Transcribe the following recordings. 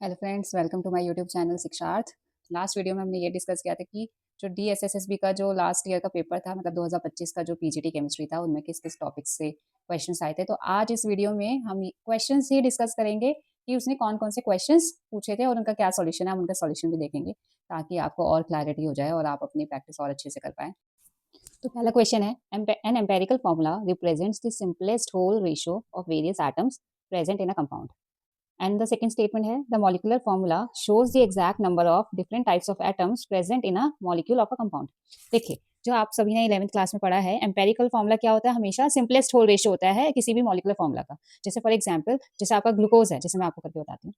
Hello friends, welcome to my YouTube channel Shiksharth. Last video में हमने ये डिस्कस किया था कि जो DSSSB का जो लास्ट ईयर का पेपर था, मतलब 2025 का जो PGT केमिस्ट्री था, उनमें किस किस टॉपिक से क्वेश्चंस आए थे। तो आज इस वीडियो में हम क्वेश्चंस ही डिस्कस करेंगे कि उसने कौन कौन से क्वेश्चंस पूछे थे और उनका क्या सॉल्यूशन है। हम उनका सॉल्यूशन भी देखेंगे ताकि आपको और क्लैरिटी हो जाए और आप अपनी प्रैक्टिस और अच्छे से कर पाएँ। तो पहला क्वेश्चन है, an empirical formula represents the simplest whole ratio of various atoms present in a compound. And the second statement है, the molecular formula shows the exact number of different types of atoms present in a molecule of a compound। देखिए, जो आप सभी ने 11th class में पढ़ा है, empirical formula क्या होता है? हमेशा सिंपलेस्ट होल रेशियो होता है किसी भी मॉलिकुलर फॉर्मूला का। जैसे फॉर एग्जांपल, जैसे आपका ग्लूकोज है, जैसे मैं आपको करके बताती हूँ।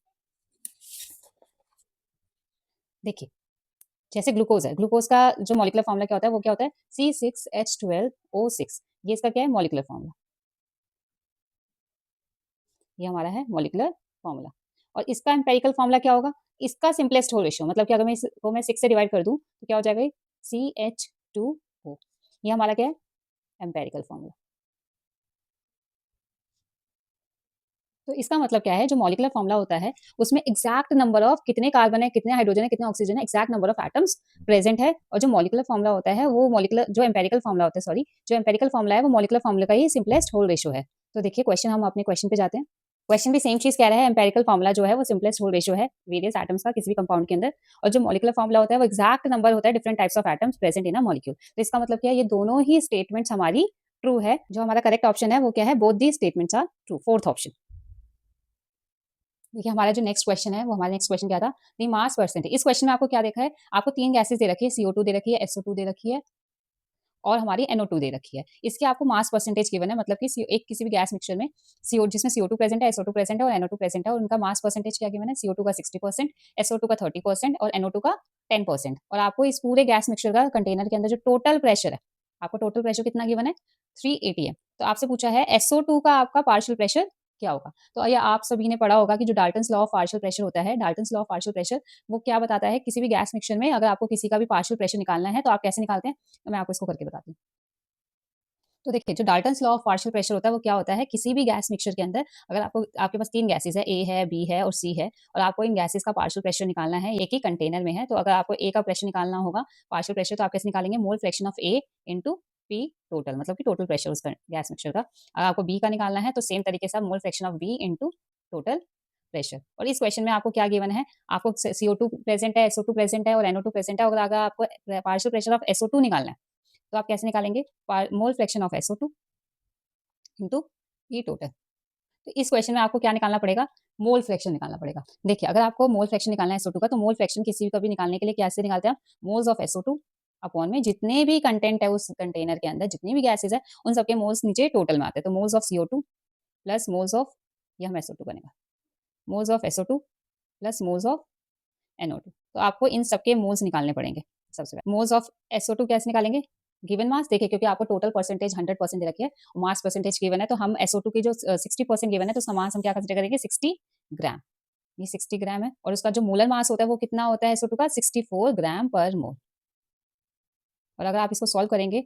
देखिए, जैसे ग्लूकोज है, ग्लूकोज का जो मॉलिकुलर फॉर्मूला क्या होता है, वो क्या होता है? C6H12O6। ये इसका क्या है? Molecular formula. ये हमारा है मॉलिकुलर फॉर्मूला। और इसका एम्पेरिकल फॉर्मूला क्या होगा? इसका सिंपलेस्ट होल रेशियो, मतलब कि अगर मैं इसको मैं 6 से डिवाइड कर दूं तो क्या हो जाएगा? CH2O। ये हमारा क्या है? Empirical formula. तो इसका मतलब क्या है? जो मॉलिकुलर फॉर्मूला होता है उसमें एग्जैक्ट नंबर ऑफ कितने कार्बन है, कितने हाइड्रोजन है, कितने ऑक्सीजन है, exact number of atoms present है। और जो मॉलिकुलर फॉर्मूला होता है वो मॉलिकुलर जो एम्पेरिकल फॉर्मूला होता है, सॉरी, जो एम्पेरिकल फॉर्मूला है वो मॉलिकुलर फॉर्मूला का ही सिंपलेस्ट होल रेशियो है। तो देखिए क्वेश्चन, हम अपने क्वेश्चन पे जाते हैं। क्वेश्चन भी सेम चीज कह रहा है, एम्पेरिकल फॉर्मूला जो है वो सिंपलेस्ट होल रेशियो है वेरियस एटम्स का किसी भी कंपाउंड के अंदर। और जो मॉलिकुलर फॉर्मूला होता है वो एग्जैक्ट नंबर होता है different types of atoms present in a molecule. तो इसका मतलब क्या है? ये दोनों ही स्टेटमेंट्स हमारी ट्रू है। जो हमारा करेक्ट ऑप्शन है वो क्या है? Both the statements are true, fourth option. देखिए, हमारा जो नेक्स्ट क्वेश्चन है, वो हमारा नेक्स्ट क्वेश्चन क्या था? दी मास परसेंटेज। इस क्वेश्चन में आपको क्या देखा है? आपको 3 गैसेस दे रखी है, CO2 दे रखी है, SO2 दे रखी है और हमारी NO2 दे रखी है। इसके आपको मास परसेंटेज गिवन है, मतलब कि एक किसी भी गैस मिक्सचर में जिसमें CO2 प्रेजेंट है, SO2 प्रेजेंट है और NO2 प्रेजेंट है, और उनका मास परसेंटेज क्या गिवन है? CO2 का 60%, SO2 का 30% और NO2 का 10%। और आपको इस पूरे गैस मिक्सचर का कंटेनर के अंदर जो टोटल प्रेशर है, आपको टोटल प्रेशर कितना गिवन है? 3 atm। तो आपसे पूछा है SO2 का आपका पार्शियल प्रेशर क्या होगा? तो ये आप सभी ने पढ़ा होगा कि जो Dalton's law of partial pressure होता है, Dalton's law of partial pressure, वो क्या बताता है? किसी भी गैस मिक्सचर में अगर आपको किसी का भी पार्शियल प्रेशर निकालना है तो आप कैसे निकालते हैं? तो मैं आपको इसको करके बताती हूँ। तो देखिए, जो Dalton's law of partial pressure होता है वो क्या होता है? किसी भी गैस मिक्सचर के अंदर अगर आपके पास 3 गैसेस है, ए है, बी है और सी है, और आपको इन गैसेस का पार्शियल प्रेशर निकालना है, एक ही कंटेनर में है। तो अगर आपको ए का प्रेशर निकालना होगा, पार्शियल प्रेशर, तो आप कैसे निकालेंगे? मोल fraction of A into P total, मतलब कि टोटल प्रेशर उसका गैस मिक्सचर का। अगर आपको बी का निकालना है तो सेम तरीके से mole fraction of B into total pressure. और इस क्वेश्चन में आपको क्या गिवन है? आपको CO2 प्रेजेंट है, SO2 प्रेजेंट है और NO2 प्रेजेंट है। अगर आपको पार्शियल प्रेशर ऑफ SO2 निकालना है तो आप कैसे निकालेंगे? मोल fraction of SO2 into E total. तो इस क्वेश्चन में आपको क्या निकालना पड़ेगा? मोल फ्रैक्शन निकालना पड़ेगा। देखिए, अगर आपको मोल फ्रैक्शन निकालना है SO2 का, तो मोल फ्रैक्शन किसी का भी निकालने के लिए कैसे निकालते हैं आप? मोल्स ऑफ SO2 अपॉन में जितने भी कंटेंट है उस कंटेनर के अंदर, जितनी भी गैसेज है उन सबके मोल्स नीचे टोटल में आते हैं। तो moles of CO2 plus moles of, ये हम SO2 बनेगा, moles of SO2 plus moles of NO2। तो आपको इन सबके मोल्स निकालने पड़ेंगे। सबसे पहले मोल्स ऑफ SO2 कैसे निकालेंगे? गिवन मास, देखिए क्योंकि आपको टोटल परसेंटेज 100% दे रखी है, मास परसेंटेज गिवन है, तो हम SO2 की जो 60% गिवन है तो उसका मास हम क्या कंसीडर करेंगे? 60 ग्राम। ये 60 ग्राम है और उसका जो मोलर मास होता है वो कितना होता है SO2 का? 64 ग्राम पर मोल। और अगर आप इसको सॉल्व करेंगे,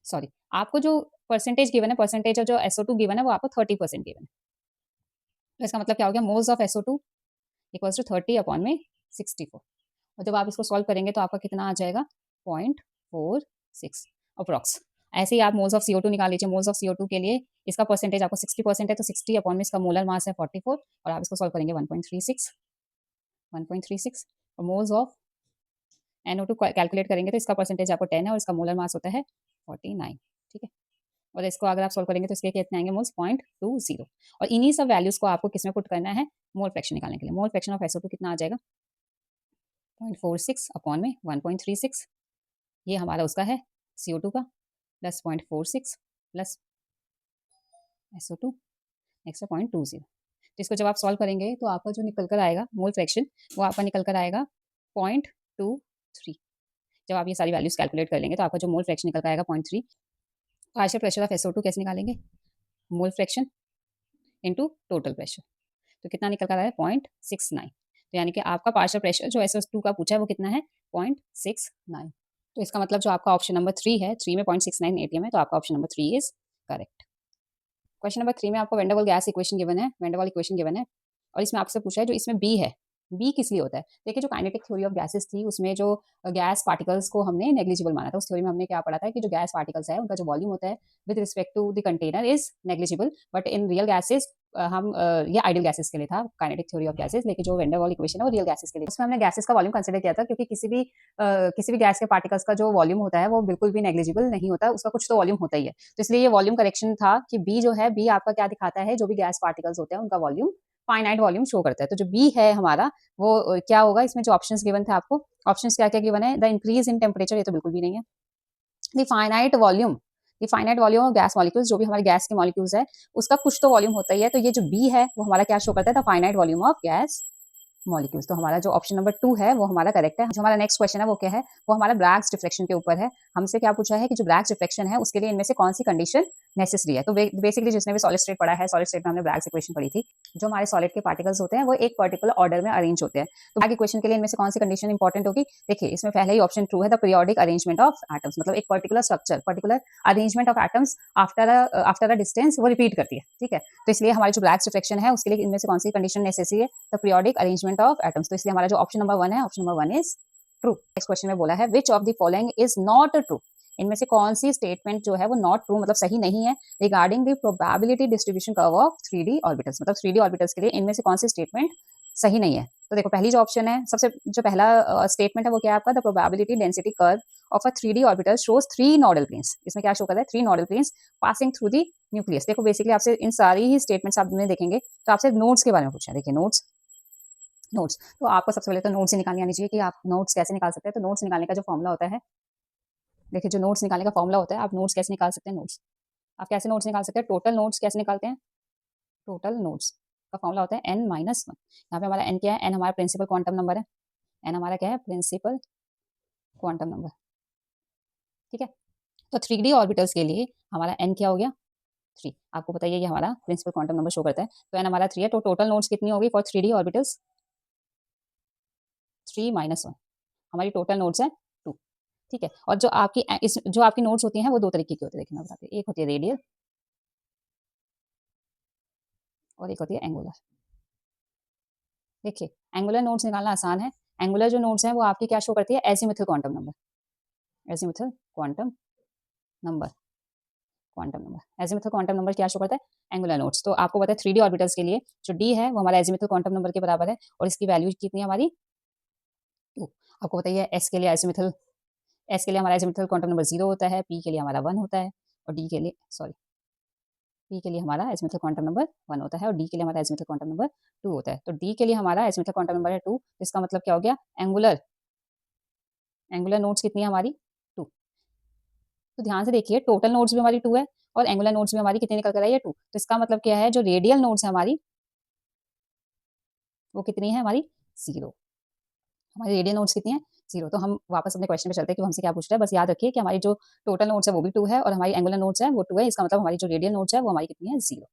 सॉरी, आपको जो परसेंटेज गिवन है, परसेंटेज जो SO2 गिवन है वो आपको 30% गिवन है। तो इसका मतलब क्या हो गया? Moles of SO2 equals to 30 upon में 64। और जब आप इसको सॉल्व करेंगे तो आपका कितना आ जाएगा? 0.46 अप्रॉक्स। ऐसे ही आप मोल्स ऑफ CO2 निकाल लीजिए। मोल्स ऑफ CO2 के लिए इसका परसेंटेज आपको 60% है, तो 60 अपॉन में इसका मोलर मास है 44, और आप इसको सॉल्व करेंगे 1.36 और मोल्स ऑफ NO2 कैलकुलेट करेंगे तो इसका परसेंटेज आपको 10 है और इसका मोलर मास होता है 49। ठीक है, और इसको अगर आप सॉल्व करेंगे तो इसके कितने आएंगे? मोल्स 0.20। और इन्हीं सब वैल्यूज को आपको किसमें पुट करना है? मोल फ्रैक्शन निकालने के लिए। मोल फ्रैक्शन ऑफ SO2 कितना आ जाएगा? 0.46 अपॉन में 1.36। ये हमारा उसका है CO2 का, प्लस 0.46 प्लस SO2 एक्स्ट्रा 0.20। तो इसको जब आप सॉल्व करेंगे तो आपका जो निकल कर आएगा मोल फ्रैक्शन, वो आपका निकल कर आएगा 0.23। जब आप ये सारी वैल्यूज कैलकुलेट कर लेंगे तो आपका जो मोल फ्रैक्शन निकल कर आएगा 0.3। पार्शियल प्रेशर ऑफ SO2 कैसे निकालेंगे? Mole fraction into total pressure. तो कितना निकल कर आया? 0.69। तो यानी कि आपका पार्शियल प्रेशर जो SO2 का पूछा है वो कितना है? 0.69। तो इसका मतलब जो आपका ऑप्शन नंबर 3 है, 3 में 0.69 atm है, तो आपका option number 3 is correct. Question number 3 में आपको वेंडरवॉल गैस इक्वेशन गिवन है, वेंडरवॉल इक्वेशन गिवन है, और इसमें आपसे पूछा है जो इसमें बी है, बी किस लिए होता है? देखिए जो काइनेटिक थ्योरी ऑफ गैसेस थी उसमें जो गैस पार्टिकल्स को हमने नेग्लिजिबल माना था। उस थ्योरी में हमने क्या पढ़ा था कि जो गैस पार्टिकल्स है उनका जो वॉल्यूम होता है with respect to the container is negligible, but in real gases ये आइडियल गैसेस के लिए था काइनेटिक थ्योरी ऑफ गैसेस, लेकिन जो वेंडर वॉल इक्वेशन है वो रियल गैसेस के लिए। उसमें हमने गैसेस का वॉल्यूम कंसिडर किया था क्योंकि किसी भी गैस के पार्टिकल्स का जो वॉल्यूम होता है वो बिल्कुल भी नेग्लिजिबल नहीं होता, उसका कुछ तो वॉल्यूम होता ही है। तो इसलिए ये वॉल्यूम करेक्शन था कि बी जो है, बी आपका क्या दिखाता है, जो भी गैस पार्टिकल्स होते हैं उनका वॉल्यूम फाइनाइट वॉल्यूम शो करता है। तो जो बी है हमारा वो क्या होगा, इसमें जो ऑप्शंस गिवन थे आपको, ऑप्शंस क्या क्या गिवन है, द इंक्रीज इन टेम्परेचर, ये तो बिल्कुल भी नहीं है। The finite volume, the finite volume of gas molecules, जो भी हमारे गैस के मॉलिक्यूल्स है उसका कुछ तो वॉल्यूम होता ही है। तो ये जो बी है वो हमारा क्या शो करता है, the finite volume of gas molecules. तो हमारा जो ऑप्शन नंबर 2 है वो हमारा करेक्ट है। जो हमारा नेक्स्ट क्वेश्चन है वो क्या है, वो हमारा ब्रैग्स डिफ्रेक्शन के ऊपर है। हमसे क्या पूछा है कि जो ब्रैग्स डिफ्रेक्शन है उसके लिए इनमें से कौन सी कंडीशन नेसेसरी है। तो बेसिकली जिसने भी सॉलिड स्टेट पढ़ा है, सॉलिड स्टेट में हमने ब्रैग्स इक्वेशन पढ़ी थी। जो हमारे सॉलिड के पार्टिकल्स होते हैं वो एक पर्टिकुलर ऑर्डर में अरेंज होते हैं। तो ब्रैग इक्वेशन के लिए इनमें से कौन सी कंडीशन इंपॉर्टेंट होगी, देखिए इसमें पहले ही ऑप्शन ट्रू है, the periodic arrangement of atoms, मतलब एक particular structure, particular arrangement of atoms after a distance वो रिपीट करती है, ठीक है। तो इसलिए हमारी जो ब्रैग्स डिफ्रेक्शन है उसके लिए इनमें से कौन सी कंडीशन नेसेसरी है, the periodic arrangement of atoms. तो इसलिए हमारा जो ऑप्शन नंबर 1 है, option number 1 is true. Next question में बोला है which of the following is not true, इनमें से कौन सी स्टेटमेंट जो है वो नॉट ट्रू मतलब सही नहीं है, regarding the probability distribution curve of 3D orbitals, मतलब 3D ऑर्बिटल्स के लिए इनमें से कौन सी स्टेटमेंट सही नहीं है। तो देखो पहली जो ऑप्शन है, सबसे जो पहला स्टेटमेंट है वो क्या है आपका, the probability density curve of a 3D orbital shows 3 nodal planes. इसमें क्या शो कर रहा है, 3 nodal planes passing through the nucleus. देखो बेसिकली आपसे इन सारी ही स्टेटमेंट्स आप देखेंगे तो आपसे नोड्स के बारे में पूछा है। देखिए नोड्स, नोट्स तो आपको सबसे पहले तो नोट्स ही निकालनी आनी चाहिए कि आप नोट्स कैसे निकाल सकते हैं। तो नोट्स निकालने का जो फॉर्मूला होता है, देखिए जो नोट्स निकालने का फॉर्मूला होता है, आप नोट्स कैसे निकाल सकते हैं, नोट्स आप कैसे नोट्स निकाल सकते हैं, टोटल नोट्स कैसे निकालते हैं, टोटल नोट्स का फॉर्मूला होता है n-1। यहाँ पे हमारा n क्या है, n हमारा प्रिंसिपल क्वांटम नंबर है, n हमारा क्या है, प्रिंसिपल क्वांटम नंबर, ठीक है। तो 3D ऑर्बिटल्स के लिए हमारा n क्या हो गया, 3। आपको बताइए ये हमारा प्रिंसिपल क्वांटम नंबर शो करता है, तो n हमारा 3 है। तो टोटल नोट्स कितनी होगी फॉर 3D ऑर्बिटल्स, 3-1 हमारी टोटल नोट्स है 2, ठीक है। और जो आपकी नोट्स होती हैं वो दो तरीके की होती है, देखिए मैं बताती हूँ, एक होती है रेडियल और एक होती है एंगुलर। देखिए एंगुलर नोट्स निकालना आसान है। एंगुलर जो नोट्स हैं वो आपकी क्या शो करती है, azimuthal quantum number, azimuthal quantum number, quantum number, azimuthal quantum number क्या शो करता है, एंगुलर नोट्स। तो आपको पता है 3D ऑर्बिटल्स के लिए जो डी है वो हमारा एजीमुथल क्वांटम नंबर के बराबर है और इसकी वैल्यू कितनी है हमारी 2। आपको बताइए एस के लिए एजीमुथल, एस के लिए हमारा एजीमुथल क्वांटम नंबर 0 होता है, पी के लिए हमारा 1 होता है और डी के लिए पी के लिए हमारा एजीमुथल क्वांटम नंबर 1 होता है और डी के लिए हमारा एजीमुथल क्वांटम नंबर 2 होता है। तो डी के लिए हमारा एजीमुथल क्वांटम नंबर है 2, इसका मतलब क्या हो गया, एंगुलर, एंगुलर नोट्स कितनी है हमारी 2। तो ध्यान से देखिए टोटल नोट्स भी हमारी 2 है और एंगुलर नोट्स भी हमारी कितनी निकल कर आई है 2। तो इसका मतलब क्या है, जो रेडियल नोट्स है हमारी वो कितनी है हमारी 0, हमारी रेडियल नोट्स कितनी है 0। तो हम वापस अपने क्वेश्चन पे चलते हैं कि हमसे क्या पूछ रहा है। बस याद रखिए कि हमारी जो टोटल नोट्स है वो भी 2 है और हमारी एंगुलर नोट्स है वो 2 है, इसका मतलब हमारी जो रेडियल नोट्स है वो हमारी कितनी है 0।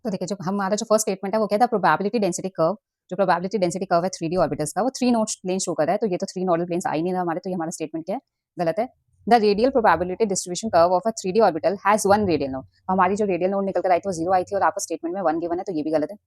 तो देखिए जो हमारा जो फर्स्ट स्टेटमेंट है वो क्या था, प्रोबेबिलिटी डेंसिटी कर्व, जो प्रोबेबिलिटी डेंसिटी कर्व है 3D ऑर्बिटल्स का वो 3 नोट्स प्लेन शो कर रहा है। तो ये तो 3 नोडल प्लेन्स आ ही नहीं रहा हमारे, तो ये हमारा स्टेटमेंट क्या है, गलत है। The radial probability distribution curve of a 3D orbital has 1 radial node, हमारी जो रेडियल नोड निकल कर आई थी वो 0 आई थी और आपका स्टेटमेंट में 1 गिवन है, तो ये भी गलत है।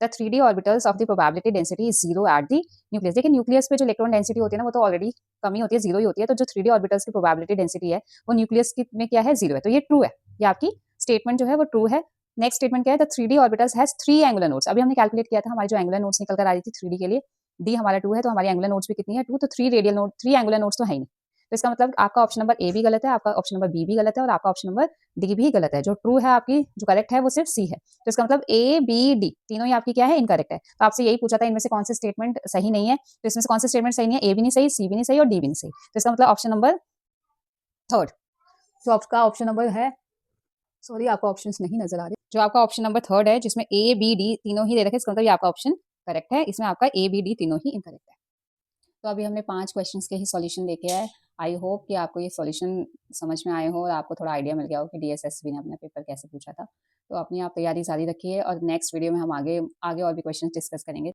The 3D orbitals of the probability density is 0 at the nucleus. देखिए न्यूक्लियस पे जो इलेक्ट्रॉन डेंसिटी होती है ना वो तो ऑलरेडी कमी होती है, 0 ही होती है। तो जो 3D ऑर्बिटल्स की प्रोबेबिलिटी डेंसिटी है वो न्यूक्लियस में क्या है 0 है, तो ये ट्रू है, ये आपकी स्टेटमेंट जो है वो ट्रू है। नेक्स्ट स्टेटमेंट क्या है, the 3D orbitals has 3 angular nodes. अभी हमने कैलकुलेट किया था हमारी जो एंगुलर नोड्स निकल कर आ रही थी 3D के लिए, डी हमारा 2 है तो हमारी एंगुलर नोड्स भी कितनी है 2, तो 3 रेडियल नोड 3 एंगुलर नोड्स तो है ही नहीं। तो इसका मतलब आपका ऑप्शन नंबर ए भी गलत है, आपका ऑप्शन नंबर बी भी गलत है और आपका ऑप्शन नंबर डी भी गलत है। जो ट्रू है आपकी, जो करेक्ट है वो सिर्फ सी है। तो इसका मतलब ए बी डी तीनों ही आपकी क्या है, इनकरेक्ट है। तो आपसे यही पूछा था इनमें से कौन से स्टेटमेंट सही नहीं है, तो इसमें से कौन से स्टेटमेंट सही नहीं है, ए भी नहीं सही, सी भी नहीं सही और डी भी नहीं सही। तो इसका मतलब ऑप्शन नंबर थर्ड, जो आपका ऑप्शन नंबर है, सॉरी आपका ऑप्शंस नहीं नजर आ रहे, जो आपका ऑप्शन नंबर थर्ड है जिसमें ए बी डी तीनों ही दे रखे, इसका मतलब ये आपका ऑप्शन करेक्ट है, इसमें आपका ए बी डी तीनों ही इनकरेक्ट है। तो अभी हमने 5 क्वेश्चंस के ही सॉल्यूशन देखे हैं। आई होप कि आपको ये सॉल्यूशन समझ में आए हो और आपको थोड़ा आइडिया मिल गया हो कि डीएसएसबी ने अपना पेपर कैसे पूछा था। तो अपनी आप तैयारी जारी रखिए और नेक्स्ट वीडियो में हम आगे आगे और भी क्वेश्चंस डिस्कस करेंगे।